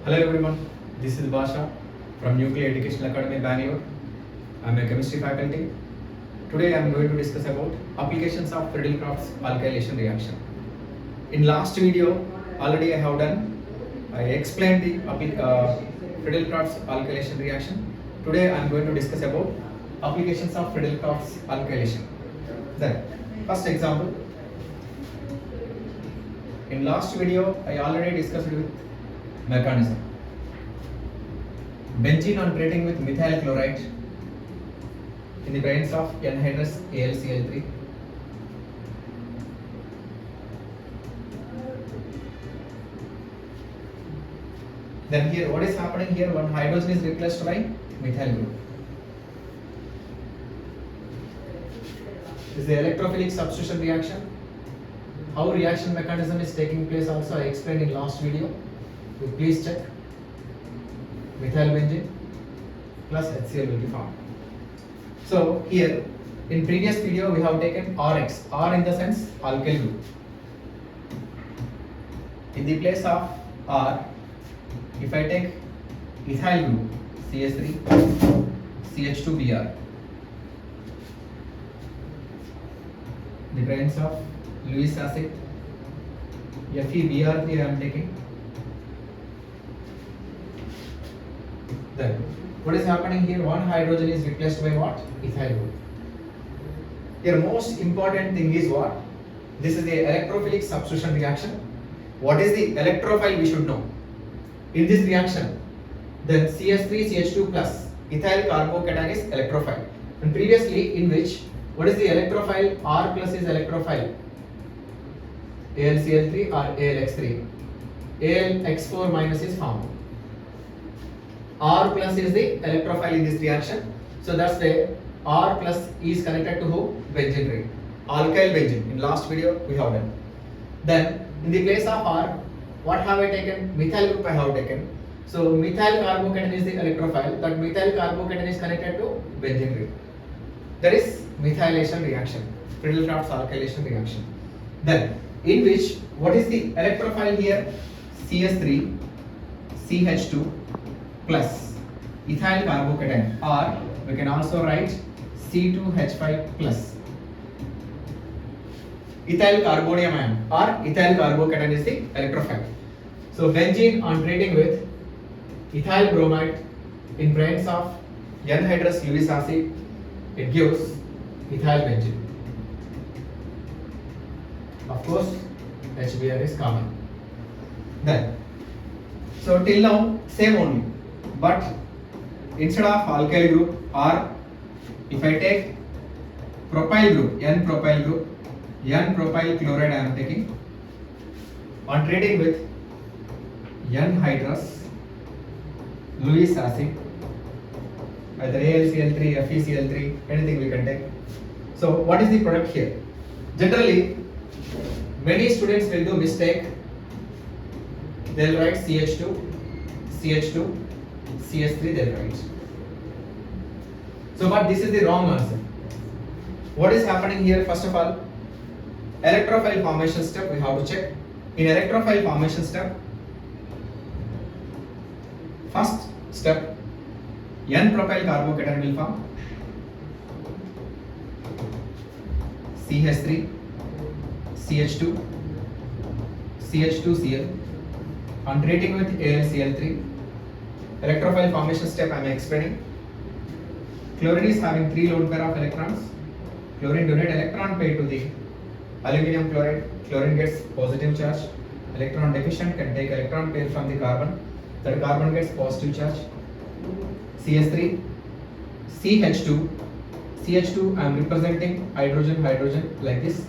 Hello everyone, this is Basha from Nuclear Educational Academy, Bangalore. I am a chemistry faculty. Today I am going to discuss about applications of Friedel-Crafts alkylation reaction. In last video, already I explained the Friedel-Crafts alkylation reaction. Today I am going to discuss about applications of Friedel-Crafts alkylation. Then, first example. In last video, I already discussed with mechanism. Benzene on treating with methyl chloride in the presence of anhydrous AlCl3. Then here, what is happening here? One hydrogen is replaced by methyl group. This is the electrophilic substitution reaction. How reaction mechanism is taking place also I explained in last video. So please check. Methyl benzene plus HCl will be formed. So here in previous video we have taken RX, R in the sense alkyl group. In the place of R, if I take ethyl group CH3 CH2Br, the presence of Lewis acid FeBr3 I am taking. Then what is happening here? One hydrogen is replaced by what? Ethyl group. Here most important thing is what? This is the electrophilic substitution reaction. What is the electrophile we should know? In this reaction, then CH3CH2 plus ethyl carbocation is electrophile. And previously in which, what is the electrophile? R plus is electrophile. AlCl3 or AlX3. AlX4 minus is formed. R plus is the electrophile in this reaction. So that's the R plus is connected to who? Benzene ring. Alkyl benzene. In last video we have done. Then in the place of R, what have I taken? Methyl group I have taken. So methyl carbocation is the electrophile. That methyl carbocation is connected to benzene ring. That is methylation reaction. Friedel-Crafts alkylation reaction. Then in which, what is the electrophile here? CS3 CH2 plus ethyl carbocation, or we can also write C2H5 plus ethyl carbonium ion, or ethyl carbocation is the electrophile. So benzene on treating with ethyl bromide in presence of anhydrous Lewis acid, it gives ethyl benzene. Of course, HBr is common. Then, so till now same only. But instead of alkyl group, or if I take propyl group, N-propyl group, N-propyl chloride I am taking, on treating with anhydrous Lewis acid, either AlCl3, FeCl3, anything we can take. So what is the product here? Generally, many students will do mistake. They'll write CH2, CH2, CH3 they'll write. So but this is the wrong answer. What is happening here? First of all, electrophile formation step we have to check. In electrophile formation step, first step, N-propyl carbocation will form CH3 CH2 CH2Cl. On treating with AlCl3, electrophile formation step I am explaining. Chlorine is having 3 lone pair of electrons. Chlorine donate electron pair to the aluminum chloride. Chlorine gets positive charge. Electron deficient can take electron pair from the carbon. That carbon gets positive charge. CH3, CH2, CH2 I am representing hydrogen, hydrogen like this.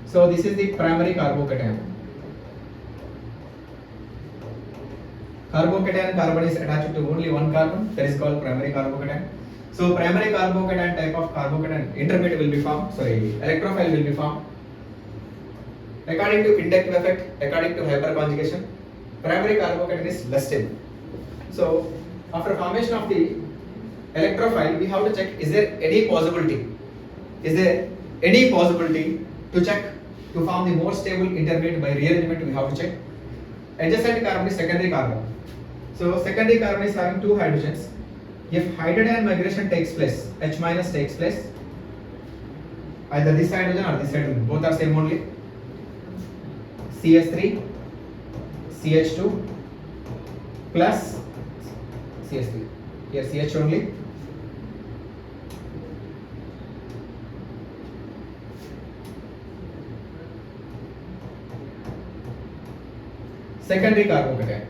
So this is the primary carbocation. Carbocation carbon is attached to only one carbon, that is called primary carbocation. So primary carbocation type of carbocation intermediate will be formed, electrophile will be formed. According to inductive effect, according to hyperconjugation, primary carbocation is less stable. So after formation of the electrophile, we have to check, is there any possibility to check to form the more stable intermediate by rearrangement we have to check. adjacent carbon is secondary carbon. So secondary carbon is having two hydrogens. If hydrogen migration takes place, H minus takes place, either this hydrogen or this hydrogen, both are same only. CH3, CH2 plus CH3. Here CH only. Secondary carbocation.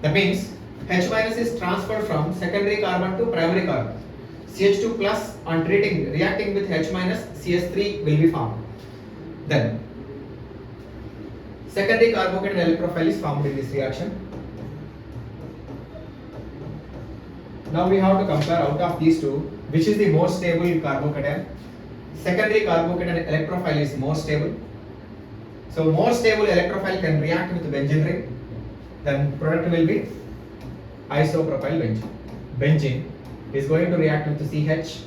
That means H minus is transferred from secondary carbon to primary carbon. CH2 plus on reacting with H minus, CH3 will be formed. Then secondary carbocation electrophile is formed in this reaction. Now we have to compare out of these two which is the more stable carbocation. Secondary carbocation electrophile is more stable. So more stable electrophile can react with benzene ring. Then product will be isopropyl benzene. Benzene is going to react with CH.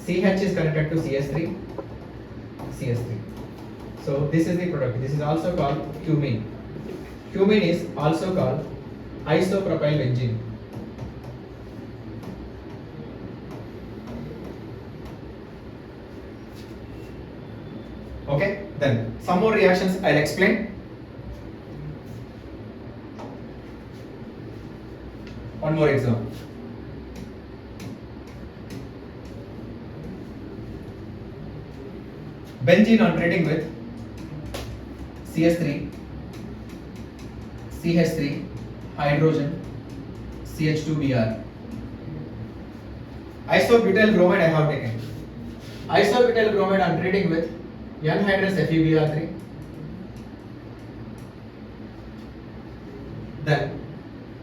CH is connected to CH3. CH3. So this is the product. This is also called cumene. Cumene is also called isopropyl benzene. Okay, then some more reactions I'll explain. One more example. Benzene on treating with CH3, CH3, hydrogen, CH2Br. Isobutyl bromide I have taken. Isobutyl bromide on treating with anhydrous FeBr3. Then,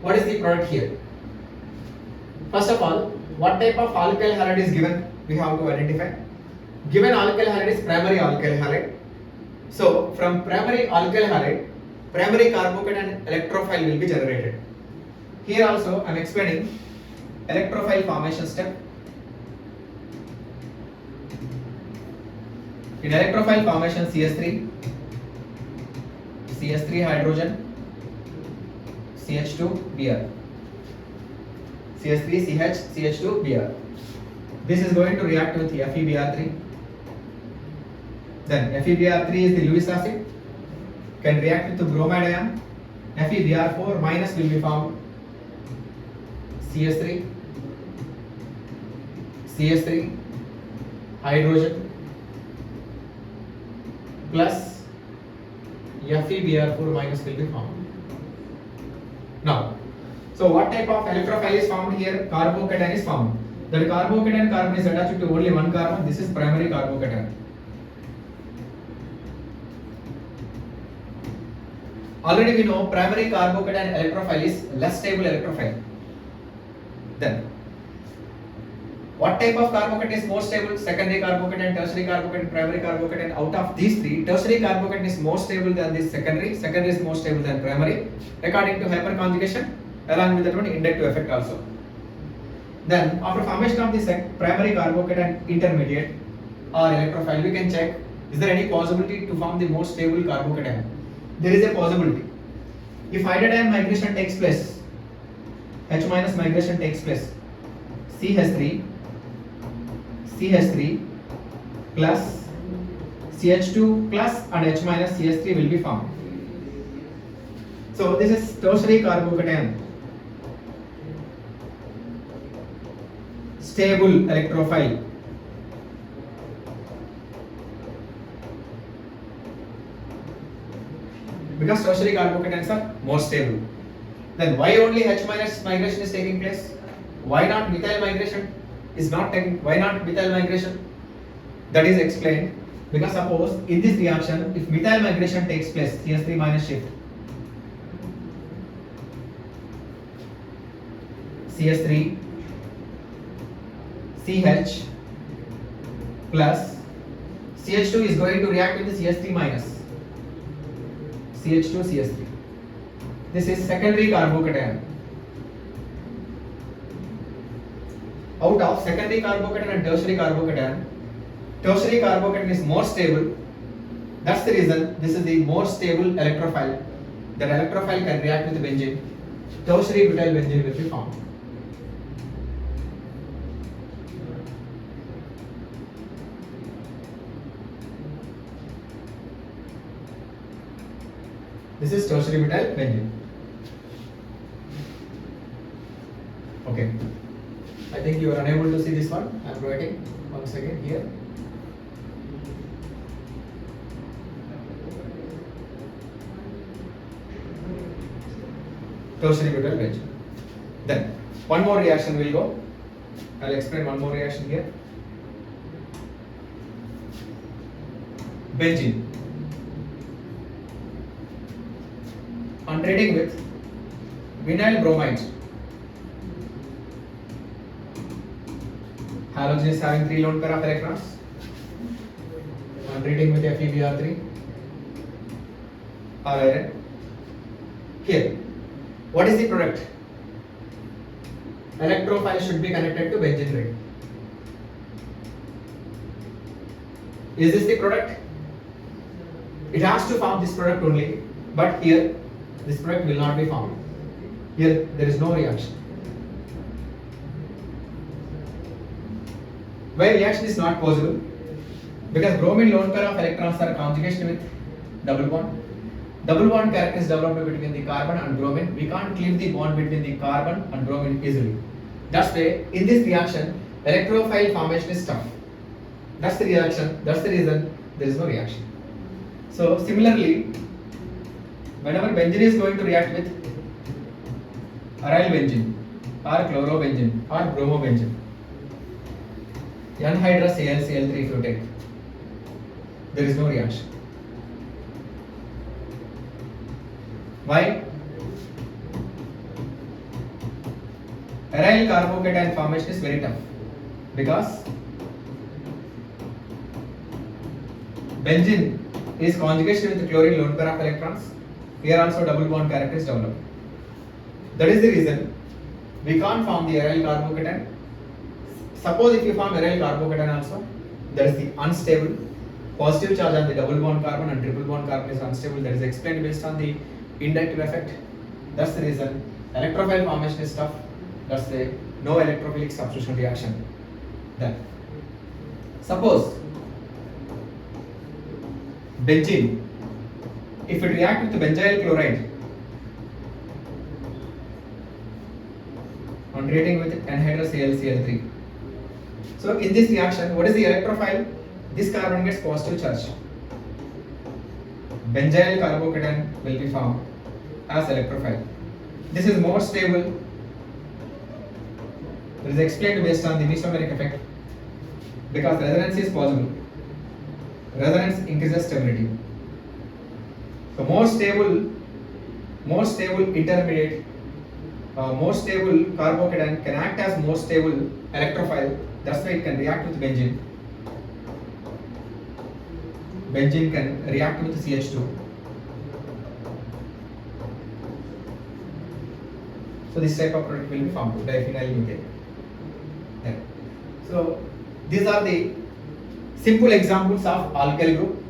what is the product here? First of all, what type of alkyl halide is given? We have to identify. Given alkyl halide is primary alkyl halide. So, from primary alkyl halide, primary carbocation electrophile will be generated. Here also, I am explaining electrophile formation step. In electrophile formation, CH3 hydrogen, CH2Br. CH3, CH, CH2Br. This is going to react with FeBr3. Then FeBr3 is the Lewis acid. Can react with the bromide ion. FeBr4 minus will be formed. CH3, CH3, hydrogen plus FeBr4 minus will be formed. Now, so what type of electrophile is formed here? Carbocation is formed. That carbocation carbon is attached to only one carbon. This is primary carbocation. Already we know primary carbocation electrophile is less stable electrophile. Then, what type of carbocation is more stable? Secondary carbocation, tertiary carbocation, primary carbocation. Out of these three, tertiary carbocation is more stable than this secondary. Secondary is more stable than primary, according to hyperconjugation, along with that one inductive effect also. Then, after formation of the primary carbocation intermediate or electrophile, we can check is there any possibility to form the more stable carbocation. There is a possibility. If hydrogen migration takes place, H minus migration takes place, CH3 plus CH2 plus and H minus CH3 will be formed. So this is tertiary carbocation, stable electrophile. Because tertiary carbocations are more stable. Then why only H minus migration is taking place? Why not methyl migration is not taking? Why not methyl migration? That is explained because suppose in this reaction, if methyl migration takes place, CH3 minus shift, CH3, CH plus CH2 is going to react with the CH3 minus. CH2, CH3. This is secondary carbocation. Out of secondary carbocation and tertiary carbocation is more stable. That's the reason this is the more stable electrophile. That electrophile can react with benzene. Tertiary butyl benzene will be formed. This is tertiary butyl benzene. Okay. I think you are unable to see this one. I am writing once again here. Tertiary butyl benzene. Then one more reaction will go. I'll explain one more reaction here. Benzene. On treating with vinyl bromide. Halogen is having 3 lone pair of electrons. On treating with FeBr3 or iron. Here, what is the product? Electrophile should be connected to benzene ring. Is this the product? It has to form this product only, but here this product will not be formed. Here there is no reaction. Why reaction is not possible? Because bromine lone pair of electrons are conjugation with double bond. Double bond character is developed between the carbon and bromine. We can't cleave the bond between the carbon and bromine easily. That's why in this reaction, electrophile formation is tough. That's the reaction. That's the reason there is no reaction. So similarly, whenever benzene is going to react with aryl benzene or chlorobenzene or bromobenzene, anhydrous AlCl3 if you take, there is no reaction. Why? Aryl carbocation formation is very tough because benzene is conjugation with the chlorine lone pair of electrons. Here also double bond character is developed. That is the reason we can't form the aryl carbocation. Suppose if you form aryl carbocation also, that is the unstable. Positive charge on the double bond carbon and triple bond carbon is unstable. That is explained based on the inductive effect. That's the reason electrophile formation is tough. That's the no electrophilic substitution reaction. Then suppose benzene, if it reacts with benzyl chloride on reacting with anhydrous AlCl3. So in this reaction, what is the electrophile? This carbon gets positive charge. Benzyl carbocation will be formed as electrophile. This is more stable. It is explained based on the mesomeric effect because resonance is possible. Resonance increases stability. So more stable intermediate, more stable carbocation can act as more stable electrophile. That's why it can react with benzene. Benzene can react with CH2. So this type of product will be formed, diphenyl methane. So these are the simple examples of alkyl group.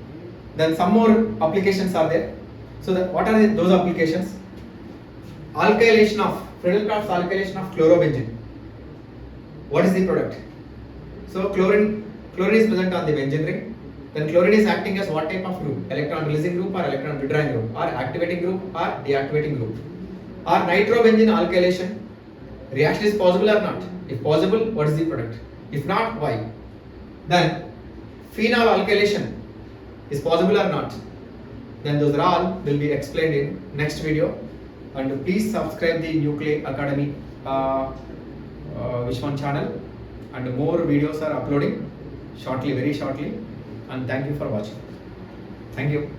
Then some more applications are there. So what are those applications? Alkylation of Friedel-Crafts alkylation of chlorobenzene. What is the product? So chlorine is present on the benzene ring. Then chlorine is acting as what type of group? Electron releasing group or electron withdrawing group or activating group or deactivating group. Or nitrobenzene alkylation, reaction is possible or not? If possible, what is the product? If not, why? Then phenol alkylation is possible or not? Then those are all will be explained in next video. And please subscribe the Nuclear Academy Vishwan channel, and more videos are uploading shortly, very shortly. And thank you for watching. Thank you.